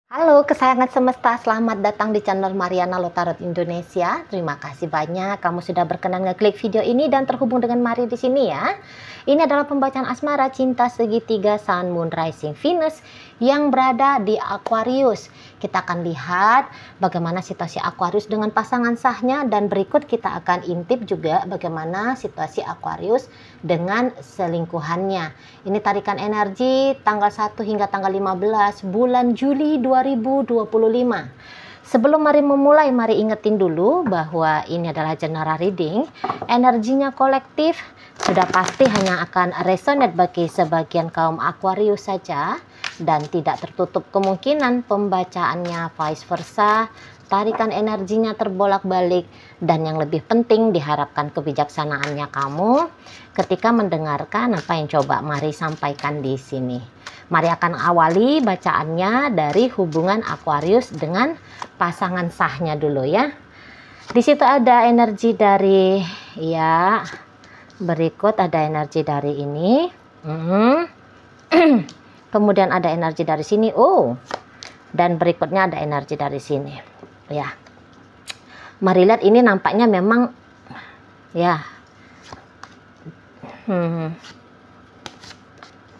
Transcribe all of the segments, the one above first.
Halo kesayangan semesta, selamat datang di channel Mariana Lotarot Indonesia. Terima kasih banyak kamu sudah berkenan ngeklik video ini dan terhubung dengan Mari di sini ya. Ini adalah pembacaan asmara cinta segitiga Sun, Moon, Rising, Venus yang berada di Aquarius. Kita akan lihat bagaimana situasi Aquarius dengan pasangan sahnya dan berikut kita akan intip juga bagaimana situasi Aquarius dengan selingkuhannya. Ini tarikan energi tanggal 1 hingga tanggal 15 bulan Juli 2025. Sebelum mari memulai, mari ingetin dulu bahwa ini adalah general reading. Energinya kolektif, sudah pasti hanya akan resonate bagi sebagian kaum Aquarius saja dan tidak tertutup kemungkinan pembacaannya vice versa. Tarikan energinya terbolak-balik dan yang lebih penting diharapkan kebijaksanaannya kamu ketika mendengarkan apa yang coba Mari sampaikan di sini. Mari akan awali bacaannya dari hubungan Aquarius dengan pasangan sahnya dulu ya. Di situ ada energi dari ya, berikut ada energi dari ini. Kemudian ada energi dari sini. Oh. Dan berikutnya ada energi dari sini. Ya. Mari lihat, ini nampaknya memang ya.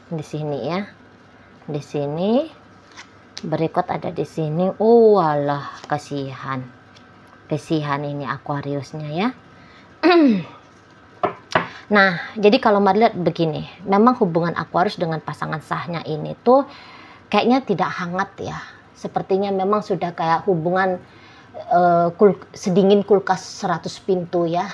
Di sini ya. Di sini, berikut ada di sini. Oh alah, kasihan ini Aquariusnya ya. Nah, jadi kalau Mari lihat begini, memang hubungan Aquarius dengan pasangan sahnya ini tuh kayaknya tidak hangat ya. Sepertinya memang sudah kayak hubungan sedingin kulkas 100 pintu ya.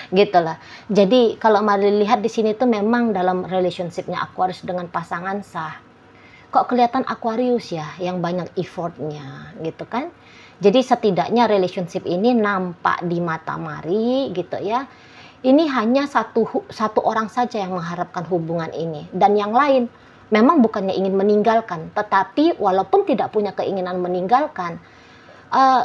Gitulah. Jadi kalau Mari lihat di sini tuh memang dalam relationshipnya Aquarius dengan pasangan sah, kok kelihatan Aquarius ya yang banyak effortnya gitu kan. Jadi setidaknya relationship ini nampak di mata Mari gitu ya. Ini hanya satu orang saja yang mengharapkan hubungan ini dan yang lain memang bukannya ingin meninggalkan, tetapi walaupun tidak punya keinginan meninggalkan,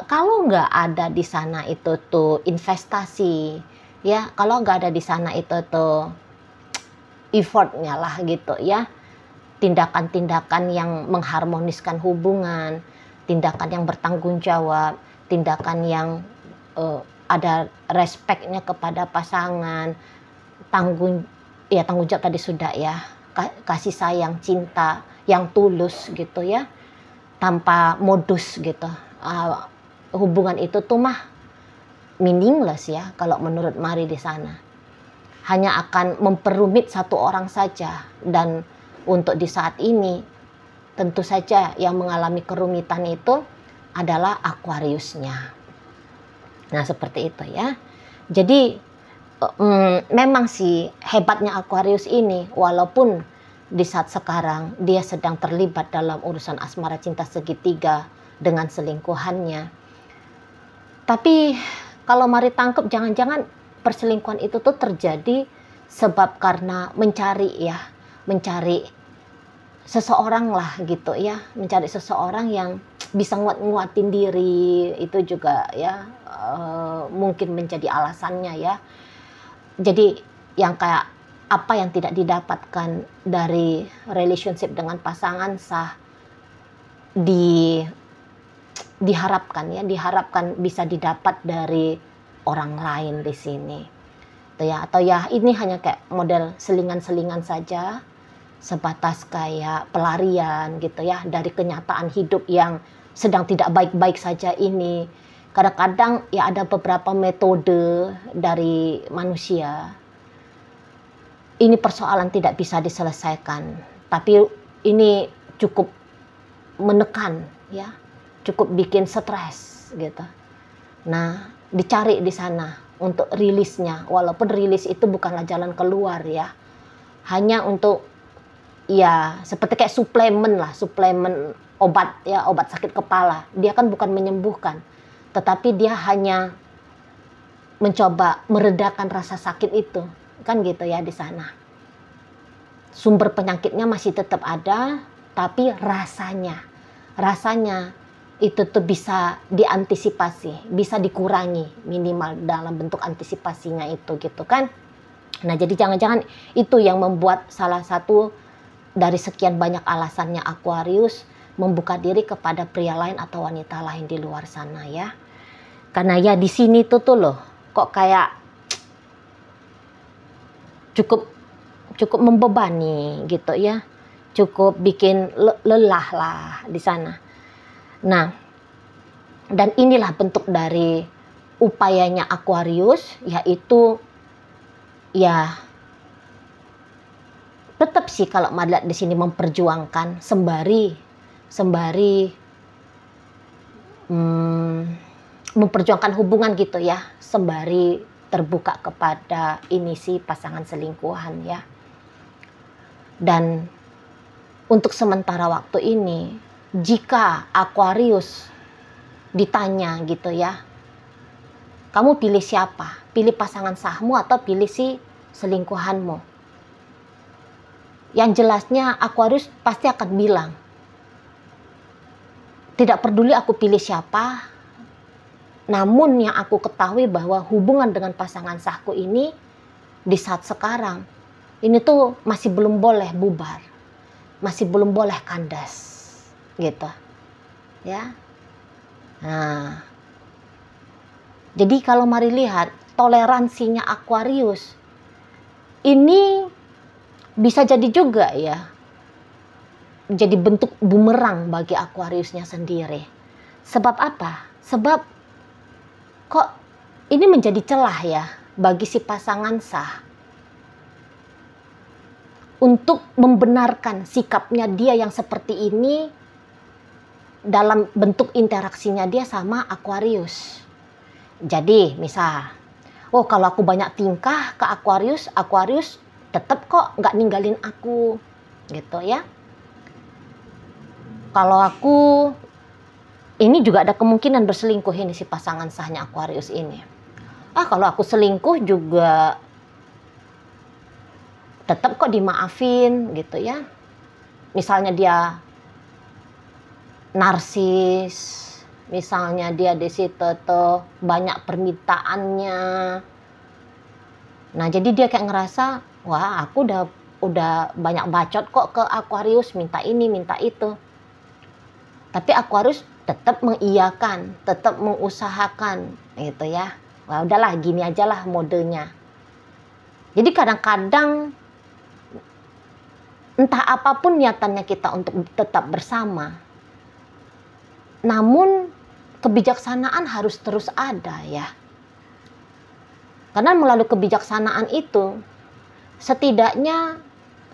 kalau nggak ada di sana itu tuh investasi ya, kalau nggak ada di sana itu tuh effortnya lah gitu ya, tindakan-tindakan yang mengharmoniskan hubungan, tindakan yang bertanggung jawab, tindakan yang ada respeknya kepada pasangan, tanggung jawab tadi sudah ya, kasih sayang, cinta yang tulus gitu ya, tanpa modus gitu. Hubungan itu tuh mah meaningless ya kalau menurut Mari di sana. Hanya akan memperumit satu orang saja, dan untuk di saat ini tentu saja yang mengalami kerumitan itu adalah Aquariusnya. Nah, seperti itu ya. Jadi memang sih hebatnya Aquarius ini, walaupun di saat sekarang dia sedang terlibat dalam urusan asmara cinta segitiga dengan selingkuhannya. Tapi kalau Mari tangkap, jangan-jangan perselingkuhan itu tuh terjadi sebab karena mencari seseorang lah gitu ya, mencari seseorang yang bisa nguatin diri, itu juga ya mungkin menjadi alasannya ya. Jadi yang kayak apa yang tidak didapatkan dari relationship dengan pasangan sah diharapkan bisa didapat dari orang lain di sini tuh ya. Atau ya ini hanya kayak model selingan-selingan saja, sebatas kayak pelarian gitu ya dari kenyataan hidup yang sedang tidak baik-baik saja ini. Kadang-kadang ya ada beberapa metode dari manusia, ini persoalan tidak bisa diselesaikan, tapi ini cukup menekan ya, cukup bikin stres gitu. Nah, dicari di sana untuk rilisnya, walaupun rilis itu bukanlah jalan keluar ya, hanya untuk ya seperti kayak suplemen lah, suplemen obat ya, obat sakit kepala. Dia kan bukan menyembuhkan, tetapi dia hanya mencoba meredakan rasa sakit itu, kan gitu ya di sana. Sumber penyakitnya masih tetap ada, tapi rasanya itu tuh bisa diantisipasi, bisa dikurangi minimal dalam bentuk antisipasinya itu gitu kan. Nah, jadi jangan-jangan itu yang membuat salah satu dari sekian banyak alasannya Aquarius membuka diri kepada pria lain atau wanita lain di luar sana ya. Karena ya di sini tuh loh, kok kayak cukup membebani gitu ya. Cukup bikin lelah lah di sana. Nah, dan inilah bentuk dari upayanya Aquarius, yaitu ya tetap sih kalau melihat di sini memperjuangkan sembari memperjuangkan hubungan gitu ya, sembari terbuka kepada ini sih pasangan selingkuhan ya. Dan untuk sementara waktu ini, jika Aquarius ditanya gitu ya, kamu pilih siapa? Pilih pasangan sahmu atau pilih si selingkuhanmu? Yang jelasnya Aquarius pasti akan bilang, tidak peduli aku pilih siapa, namun yang aku ketahui bahwa hubungan dengan pasangan sahku ini di saat sekarang ini tuh masih belum boleh bubar, masih belum boleh kandas, gitu, ya. Nah, jadi kalau mari lihat toleransinya Aquarius ini bisa jadi juga ya, jadi bentuk bumerang bagi Aquariusnya sendiri. Sebab apa? Sebab kok ini menjadi celah ya bagi si pasangan sah untuk membenarkan sikapnya dia yang seperti ini dalam bentuk interaksinya dia sama Aquarius. Jadi misal, oh kalau aku banyak tingkah ke Aquarius, Aquarius tetap kok nggak ninggalin aku, gitu ya. Kalau aku, ini juga ada kemungkinan berselingkuh ini si pasangan sahnya Aquarius ini. Kalau aku selingkuh juga tetap kok dimaafin gitu ya. Misalnya dia narsis, misalnya dia di situ tuh banyak permintaannya. Nah, jadi dia kayak ngerasa, wah aku udah banyak bacot kok ke Aquarius, minta ini, minta itu. Tapi Aquarius tetap mengiyakan, tetap mengusahakan gitu ya. Wah udahlah gini aja lah modenya. Jadi kadang-kadang entah apapun niatannya kita untuk tetap bersama, namun kebijaksanaan harus terus ada ya. Karena melalui kebijaksanaan itu, setidaknya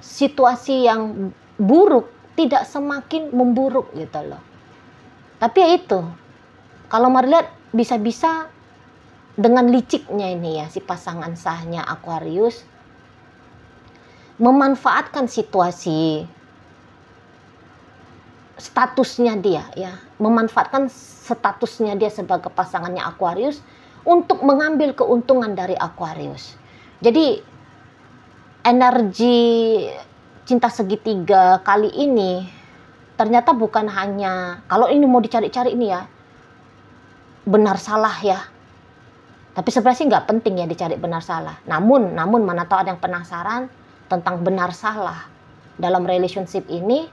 situasi yang buruk tidak semakin memburuk gitu loh. Tapi ya itu, kalau mari lihat bisa-bisa dengan liciknya ini ya si pasangan sahnya Aquarius memanfaatkan situasi statusnya dia ya, memanfaatkan statusnya dia sebagai pasangannya Aquarius untuk mengambil keuntungan dari Aquarius. Jadi energi cinta segitiga kali ini ternyata bukan hanya, kalau ini mau dicari-cari ini ya, benar salah ya. Tapi sebenarnya sih nggak penting ya dicari benar salah. Namun mana tahu ada yang penasaran tentang benar salah dalam relationship ini,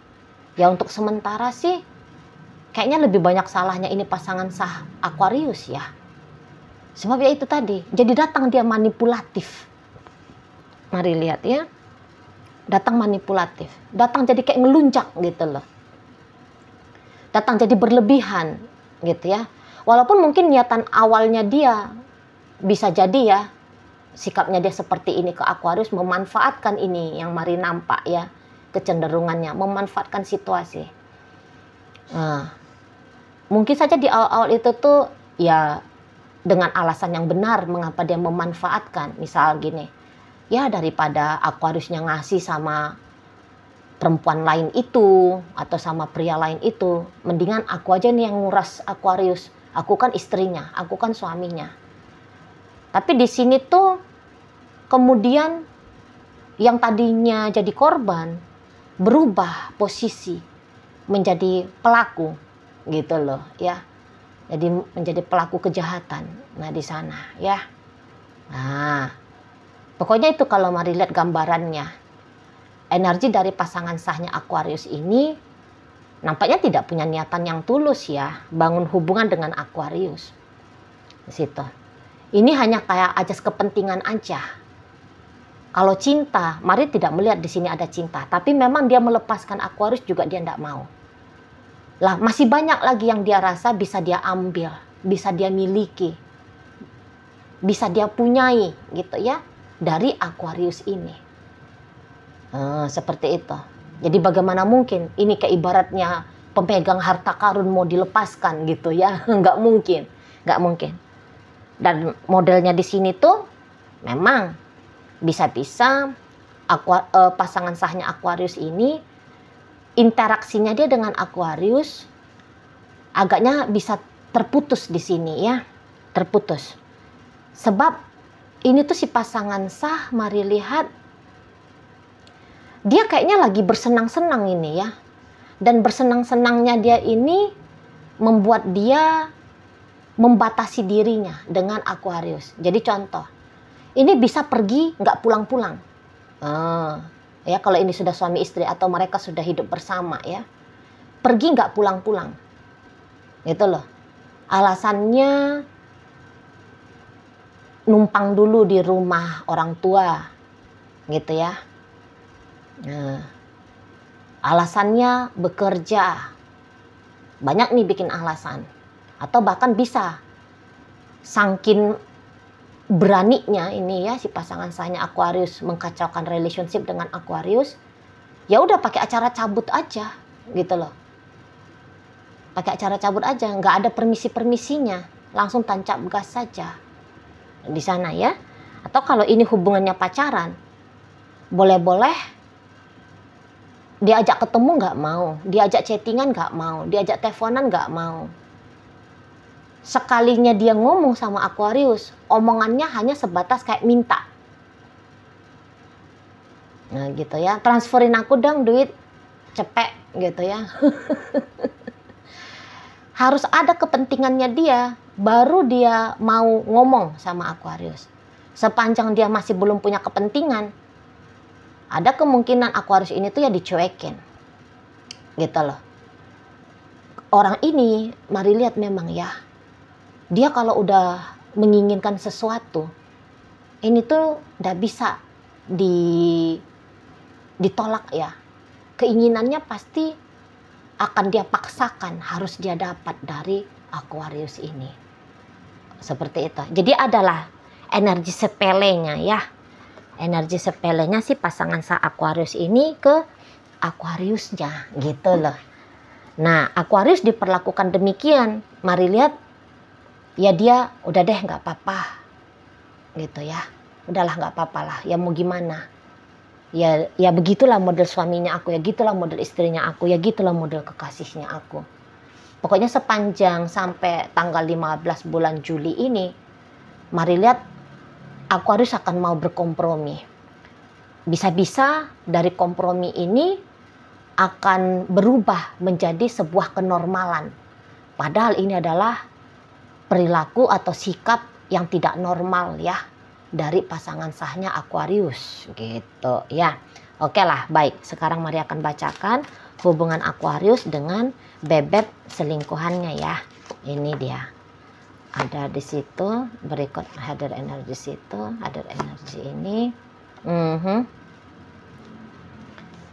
ya untuk sementara sih kayaknya lebih banyak salahnya ini pasangan sah Aquarius ya. Sebab ya itu tadi, jadi datang dia manipulatif. Mari lihat ya, datang manipulatif, datang jadi kayak ngelunjak gitu loh. Datang jadi berlebihan gitu ya. Walaupun mungkin niatan awalnya dia bisa jadi ya, sikapnya dia seperti ini ke Aquarius, memanfaatkan ini yang mari nampak ya, kecenderungannya memanfaatkan situasi. Nah, mungkin saja di awal-awal itu tuh ya dengan alasan yang benar mengapa dia memanfaatkan. Misal gini, ya daripada Aquariusnya ngasih sama perempuan lain itu atau sama pria lain itu, mendingan aku aja nih yang nguras Aquarius. Aku kan istrinya, aku kan suaminya. Tapi di sini tuh kemudian yang tadinya jadi korban berubah posisi menjadi pelaku gitu loh ya. Jadi menjadi pelaku kejahatan. Nah di sana ya. Nah pokoknya itu kalau mari lihat gambarannya. energi dari pasangan sahnya Aquarius ini nampaknya tidak punya niatan yang tulus ya, bangun hubungan dengan Aquarius. Di situ. Ini hanya kayak ajas kepentingan aja. Kalau cinta, Mari tidak melihat di sini ada cinta, tapi memang dia melepaskan Aquarius juga dia tidak mau. Lah, masih banyak lagi yang dia rasa bisa dia ambil, bisa dia miliki, bisa dia punyai gitu ya dari Aquarius ini. Seperti itu. Jadi bagaimana mungkin ini kayak ibaratnya pemegang harta karun mau dilepaskan gitu ya? Nggak mungkin, nggak mungkin. Dan modelnya di sini tuh memang bisa-bisa pasangan sahnya Aquarius ini interaksinya dia dengan Aquarius agaknya bisa terputus di sini ya, terputus. Sebab ini tuh si pasangan sah, mari lihat, dia kayaknya lagi bersenang-senang ini ya. Dan bersenang-senangnya dia ini membuat dia membatasi dirinya dengan Aquarius. Jadi contoh, ini bisa pergi nggak pulang-pulang. Ya kalau ini sudah suami istri atau mereka sudah hidup bersama ya, pergi nggak pulang-pulang, gitu loh. Alasannya numpang dulu di rumah orang tua, gitu ya. Alasannya bekerja, banyak nih bikin alasan. Atau bahkan bisa sangkin beraninya ini ya si pasangan sahnya Aquarius mengkacaukan relationship dengan Aquarius, ya udah pakai acara cabut aja gitu loh. Pakai acara cabut aja, nggak ada permisi-permisinya, langsung tancap gas saja di sana ya. Atau kalau ini hubungannya pacaran, boleh-boleh diajak ketemu nggak mau, diajak chattingan nggak mau, diajak teleponan nggak mau. Sekalinya dia ngomong sama Aquarius, omongannya hanya sebatas kayak minta. Nah gitu ya, transferin aku dong duit, cepet gitu ya. Harus ada kepentingannya dia, baru dia mau ngomong sama Aquarius. Sepanjang dia masih belum punya kepentingan, ada kemungkinan Aquarius ini tuh ya dicuekin. Gitu loh. Orang ini, mari lihat memang ya, dia kalau udah menginginkan sesuatu, ini tuh udah bisa ditolak ya. Keinginannya pasti akan dia paksakan, harus dia dapat dari Aquarius ini. Seperti itu. Jadi adalah energi sepelenya ya. Energi sepelenya si pasangan sah Aquarius ini ke Aquariusnya gitu loh. Nah Aquarius diperlakukan demikian, mari lihat ya dia udah deh nggak apa-apa gitu ya, udahlah nggak apa-apa lah ya, mau gimana ya begitulah model suaminya aku, ya gitulah model istrinya aku, ya gitulah model kekasihnya aku. Pokoknya sepanjang sampai tanggal 15 bulan Juli ini, mari lihat Aquarius akan mau berkompromi. Bisa-bisa dari kompromi ini akan berubah menjadi sebuah kenormalan. Padahal ini adalah perilaku atau sikap yang tidak normal ya dari pasangan sahnya Aquarius gitu ya. Oke lah, baik. Sekarang mari akan bacakan hubungan Aquarius dengan bebek selingkuhannya ya. Ini dia. Ada di situ, berikut hadir energi situ, hadir energi ini.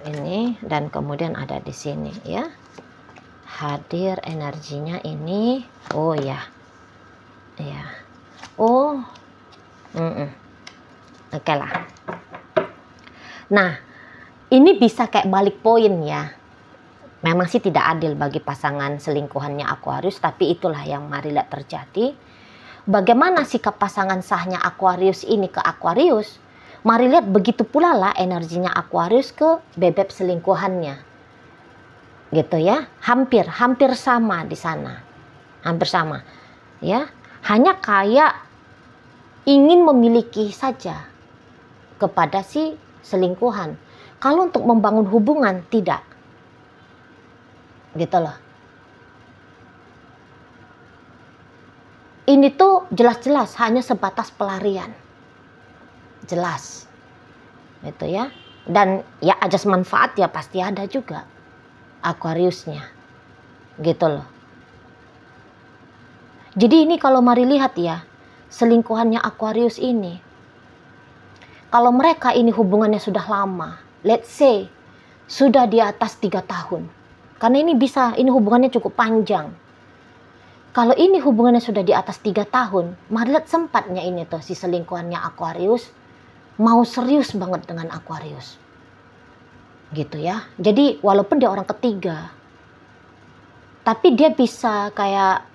Ini dan kemudian ada di sini ya. Hadir energinya ini. Oh ya. Ya. Oh. Oke lah. Nah, ini bisa kayak balik poin ya. Memang sih tidak adil bagi pasangan selingkuhannya Aquarius, tapi itulah yang mari lihat terjadi. Bagaimana sikap pasangan sahnya Aquarius ini ke Aquarius? Mari lihat begitu pula lah energinya Aquarius ke bebek selingkuhannya. Gitu ya. Hampir sama di sana. Hampir sama. Ya. Hanya kayak ingin memiliki saja kepada si selingkuhan. Kalau untuk membangun hubungan tidak. Gitu loh. Ini tuh jelas-jelas hanya sebatas pelarian. Jelas. Gitu ya. Dan ya ajas manfaat ya pasti ada juga Aquariusnya, gitu loh. Jadi ini kalau mari lihat ya, selingkuhannya Aquarius ini, kalau mereka ini hubungannya sudah lama, let's say sudah di atas 3 tahun, karena ini hubungannya cukup panjang. Kalau ini hubungannya sudah di atas 3 tahun, mari lihat sempatnya ini tuh si selingkuhannya Aquarius mau serius banget dengan Aquarius, gitu ya. Jadi walaupun dia orang ketiga, tapi dia bisa kayak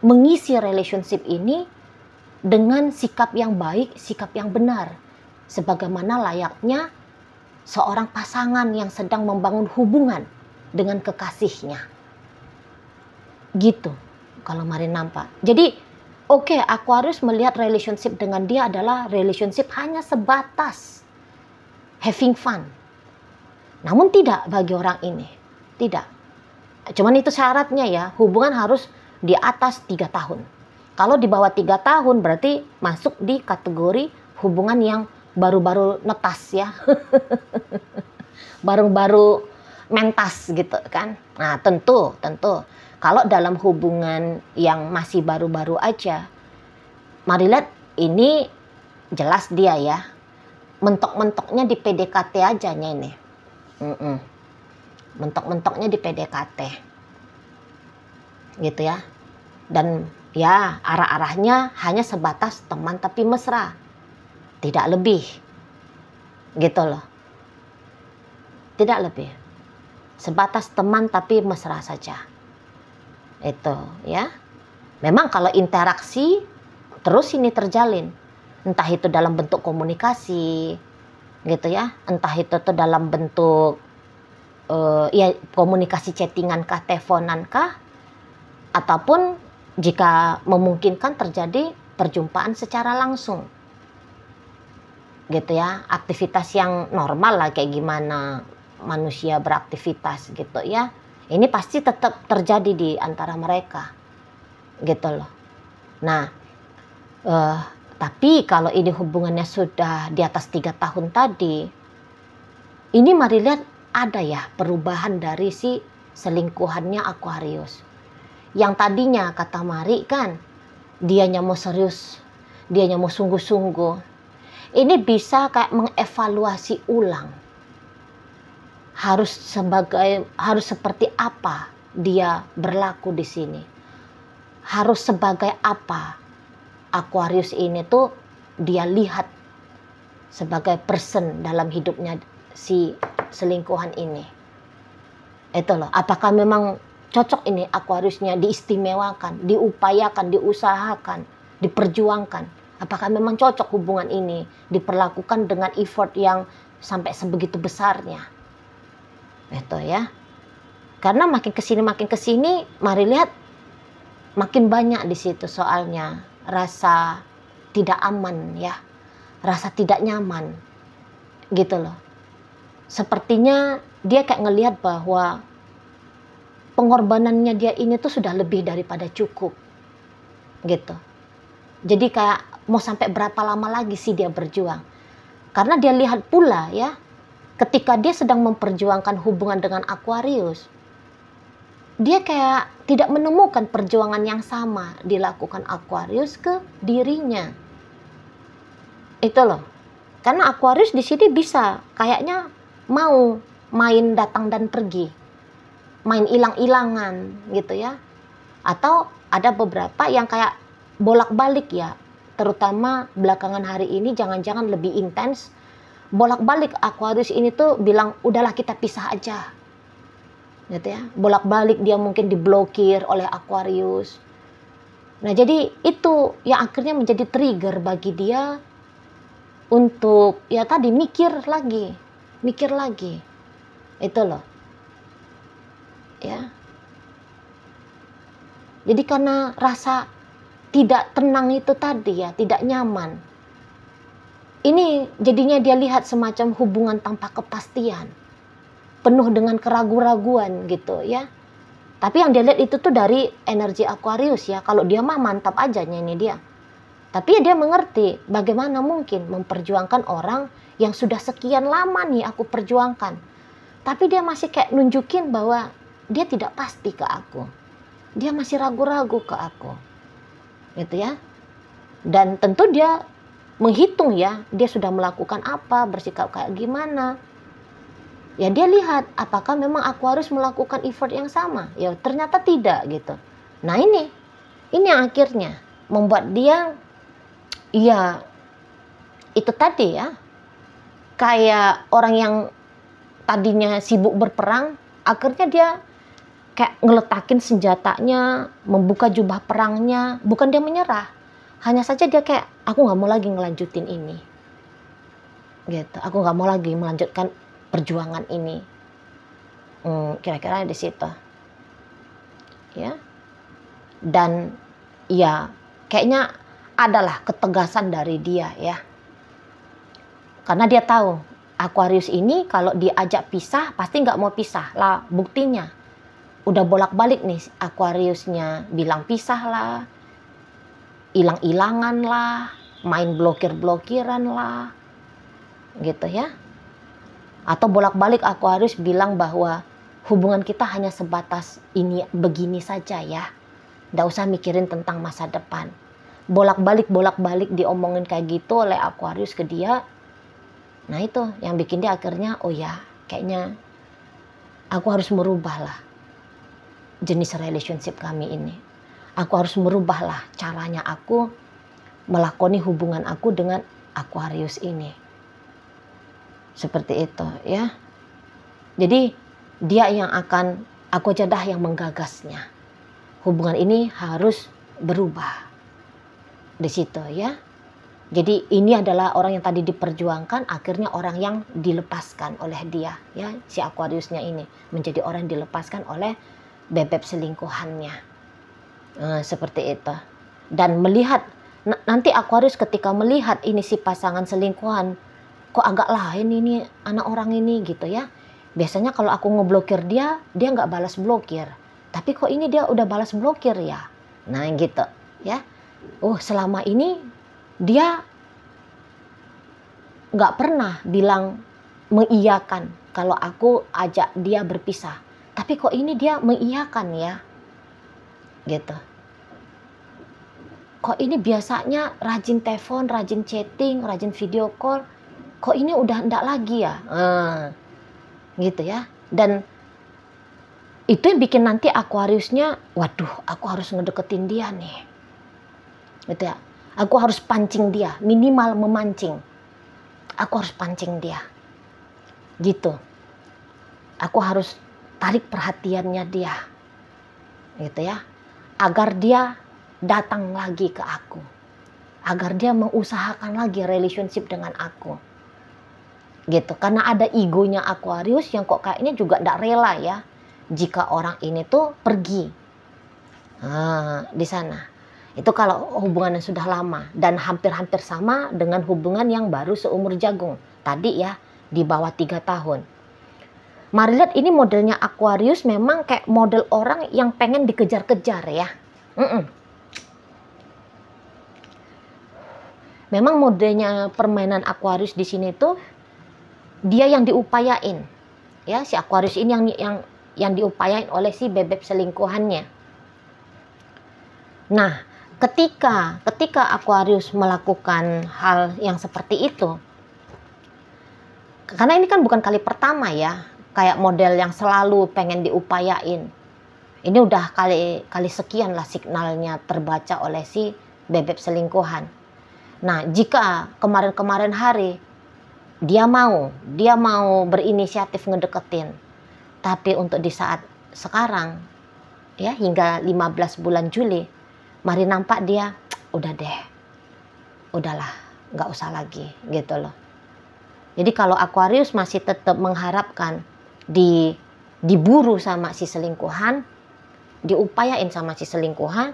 mengisi relationship ini dengan sikap yang baik, sikap yang benar, sebagaimana layaknya seorang pasangan yang sedang membangun hubungan dengan kekasihnya, gitu kalau mari nampak. Jadi oke, Aquarius melihat relationship dengan dia adalah relationship hanya sebatas having fun. Namun tidak bagi orang ini, tidak. Cuman itu syaratnya ya, hubungan harus di atas 3 tahun. Kalau di bawah 3 tahun berarti masuk di kategori hubungan yang baru-baru netas ya. Baru-baru mentas gitu kan. Nah tentu kalau dalam hubungan yang masih baru-baru aja, mari lihat ini jelas dia ya, mentok-mentoknya di PDKT aja ini. Mentok-mentoknya di PDKT, gitu ya. Dan ya arah-arahnya hanya sebatas teman tapi mesra, tidak lebih, gitu loh. Tidak lebih, sebatas teman tapi mesra saja. Itu ya. Memang kalau interaksi terus ini terjalin, entah itu dalam bentuk komunikasi, gitu ya, entah itu tuh dalam bentuk ya komunikasi chattingan kah, teleponan kah, ataupun jika memungkinkan terjadi perjumpaan secara langsung, gitu ya. Aktivitas yang normal lah, kayak gimana manusia beraktivitas gitu ya, ini pasti tetap terjadi di antara mereka, gitu loh. Nah tapi kalau ini hubungannya sudah di atas 3 tahun tadi, ini mari lihat ada ya perubahan dari si selingkuhannya Aquarius. Yang tadinya kata Mari kan, dianya mau serius, dianya mau sungguh-sungguh. Ini bisa kayak mengevaluasi ulang. Harus seperti apa dia berlaku di sini. Harus sebagai apa Aquarius ini tuh dia lihat sebagai person dalam hidupnya si selingkuhan ini. Itu loh, apakah memang cocok ini Aquariusnya diistimewakan, diupayakan, diusahakan, diperjuangkan. Apakah memang cocok hubungan ini diperlakukan dengan effort yang sampai sebegitu besarnya. Itu ya. Karena makin kesini, mari lihat makin banyak di situ soalnya rasa tidak aman ya, rasa tidak nyaman, gitu loh. Sepertinya dia kayak ngelihat bahwa pengorbanannya dia ini tuh sudah lebih daripada cukup, gitu. Jadi kayak mau sampai berapa lama lagi sih dia berjuang? Karena dia lihat pula ya, ketika dia sedang memperjuangkan hubungan dengan Aquarius, dia kayak tidak menemukan perjuangan yang sama dilakukan Aquarius ke dirinya. Itu loh. Karena Aquarius di sini bisa kayaknya mau main datang dan pergi, main hilang-hilangan gitu ya. Atau ada beberapa yang kayak bolak-balik ya, terutama belakangan hari ini jangan-jangan lebih intens. Bolak-balik Aquarius ini tuh bilang udahlah kita pisah aja, gitu ya. Bolak-balik dia mungkin diblokir oleh Aquarius. Nah jadi itu yang akhirnya menjadi trigger bagi dia untuk ya tadi mikir lagi, itu loh ya. Jadi karena rasa tidak tenang itu tadi ya, tidak nyaman, ini jadinya dia lihat semacam hubungan tanpa kepastian, penuh dengan keraguan-raguan gitu ya. Tapi yang dia lihat itu tuh dari energi Aquarius ya. Kalau dia mah mantap aja ini dia. Tapi ya dia mengerti bagaimana mungkin memperjuangkan orang yang sudah sekian lama nih aku perjuangkan. Tapi dia masih kayak nunjukin bahwa dia tidak pasti ke aku. Dia masih ragu-ragu ke aku. Gitu ya. Dan tentu dia menghitung ya, dia sudah melakukan apa, bersikap kayak gimana. Ya dia lihat apakah memang aku harus melakukan effort yang sama. Ya ternyata tidak gitu. Nah ini yang akhirnya membuat dia, ya itu tadi ya, kayak orang yang tadinya sibuk berperang, akhirnya dia kayak ngeletakin senjatanya, membuka jubah perangnya, bukan dia menyerah. Hanya saja dia kayak, aku nggak mau lagi ngelanjutin ini. Gitu, aku nggak mau lagi melanjutkan perjuangan ini. Kira-kira di situ. Ya. Dan ya kayaknya adalah ketegasan dari dia ya. Karena dia tahu Aquarius ini kalau diajak pisah pasti nggak mau pisah lah. Buktinya udah bolak-balik nih Aquariusnya bilang pisah lah, hilang-hilangan lah, main blokir-blokiran lah, gitu ya. Atau bolak-balik Aquarius bilang bahwa hubungan kita hanya sebatas ini begini saja ya. Nggak usah mikirin tentang masa depan. Bolak-balik diomongin kayak gitu oleh Aquarius ke dia. Nah itu yang bikin dia akhirnya, oh ya kayaknya aku harus merubah lah jenis relationship kami ini. Aku harus merubah lah caranya aku melakoni hubungan aku dengan Aquarius ini. Seperti itu ya. Jadi dia yang akan, aku aja dah yang menggagasnya. Hubungan ini harus berubah. Di situ ya. Jadi ini adalah orang yang tadi diperjuangkan, akhirnya orang yang dilepaskan oleh dia ya, si Aquariusnya ini menjadi orang yang dilepaskan oleh bebek selingkuhannya. Seperti itu. Dan melihat nanti Aquarius ketika melihat ini si pasangan selingkuhan, kok agak lain ini anak orang ini gitu ya. Biasanya kalau aku ngeblokir dia nggak balas blokir. Tapi kok ini dia udah balas blokir ya. Nah gitu ya. Oh selama ini dia nggak pernah bilang mengiyakan kalau aku ajak dia berpisah. Tapi kok ini dia mengiyakan ya. Gitu. Kok ini biasanya rajin telepon, rajin chatting, rajin video call. Kok ini udah enggak lagi ya? Gitu ya. Dan itu yang bikin nanti Aquariusnya, waduh aku harus ngedeketin dia nih. Gitu ya. Aku harus pancing dia, minimal memancing. Aku harus pancing dia. Gitu. Aku harus tarik perhatiannya dia. Gitu ya. Agar dia datang lagi ke aku. Agar dia mengusahakan lagi relationship dengan aku. Gitu, karena ada egonya Aquarius yang kok kayaknya juga tidak rela ya jika orang ini tuh pergi. Di sana itu kalau hubungan yang sudah lama dan hampir-hampir sama dengan hubungan yang baru seumur jagung tadi ya, di bawah 3 tahun. Mari lihat ini modelnya Aquarius memang kayak model orang yang pengen dikejar-kejar ya. Memang modelnya permainan Aquarius di sini tuh dia yang diupayain ya, si Aquarius ini yang diupayain oleh si bebek selingkuhannya. Nah ketika Aquarius melakukan hal yang seperti itu, karena ini kan bukan kali pertama ya kayak model yang selalu pengen diupayain, ini udah kali sekian lah signalnya terbaca oleh si bebek selingkuhan. Nah jika kemarin hari dia mau berinisiatif ngedeketin. Tapi untuk di saat sekarang ya hingga 15 bulan Juli, mari nampak dia udah deh. Udahlah, nggak usah lagi gitu loh. Jadi kalau Aquarius masih tetap mengharapkan diburu sama si selingkuhan, diupayain sama si selingkuhan,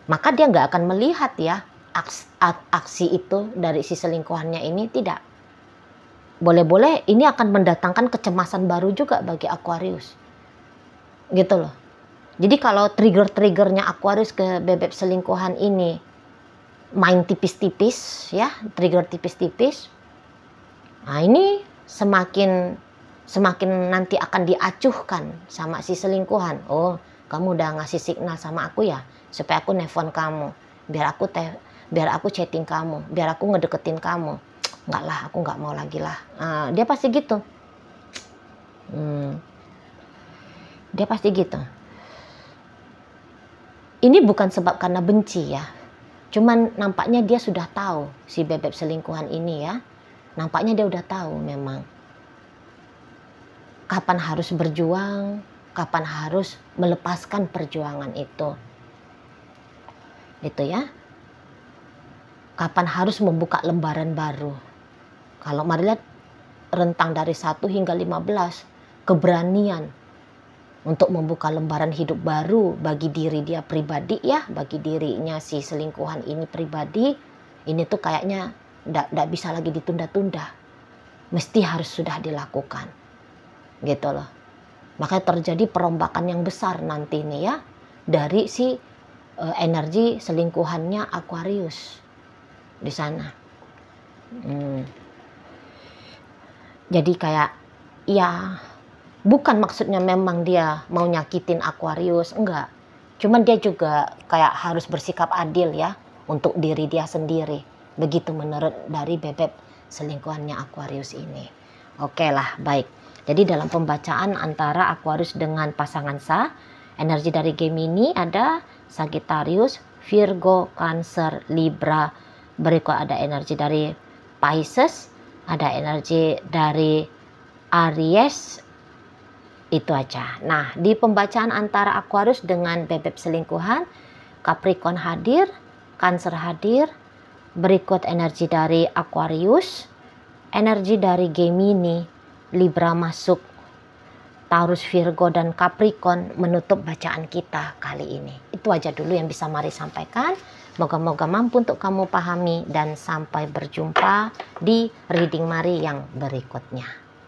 maka dia nggak akan melihat ya aksi itu dari si selingkuhannya ini, tidak. Boleh-boleh ini akan mendatangkan kecemasan baru juga bagi Aquarius. Gitu loh. Jadi kalau trigger-triggernya Aquarius ke bebek selingkuhan ini main tipis-tipis ya, trigger tipis-tipis. Nah, ini semakin nanti akan diacuhkan sama si selingkuhan. Oh, kamu udah ngasih signal sama aku ya, supaya aku nelfon kamu, biar aku chatting kamu, biar aku ngedeketin kamu. Enggak lah, aku nggak mau lagi lah. Nah, dia pasti gitu. Dia pasti gitu. Ini bukan sebab karena benci ya. Cuman nampaknya dia sudah tahu si bebek selingkuhan ini ya. Nampaknya dia udah tahu memang kapan harus berjuang, kapan harus melepaskan perjuangan itu. Gitu ya. Kapan harus membuka lembaran baru. Kalau mari lihat rentang dari 1 hingga 15, keberanian untuk membuka lembaran hidup baru bagi diri dia pribadi ya, bagi dirinya si selingkuhan ini pribadi, ini tuh kayaknya nggak bisa lagi ditunda-tunda. Mesti harus sudah dilakukan. Gitu loh. Makanya terjadi perombakan yang besar nanti nih ya, dari si energi selingkuhannya Aquarius di sana. Jadi kayak ya bukan maksudnya memang dia mau nyakitin Aquarius, enggak. Cuman dia juga kayak harus bersikap adil ya untuk diri dia sendiri. Begitu menurut dari bebek selingkuhannya Aquarius ini. Oke lah, baik. Jadi dalam pembacaan antara Aquarius dengan pasangan sah, energi dari Gemini ada Sagittarius, Virgo, Cancer, Libra. Berikut ada energi dari Pisces, ada energi dari Aries. Itu aja. Nah, di pembacaan antara Aquarius dengan bebek selingkuhan, Capricorn hadir, Cancer hadir. Berikut energi dari Aquarius, energi dari Gemini, Libra masuk, Taurus, Virgo, dan Capricorn menutup bacaan kita kali ini. Itu aja dulu yang bisa Mari sampaikan. Moga-moga mampu untuk kamu pahami dan sampai berjumpa di reading Mari yang berikutnya.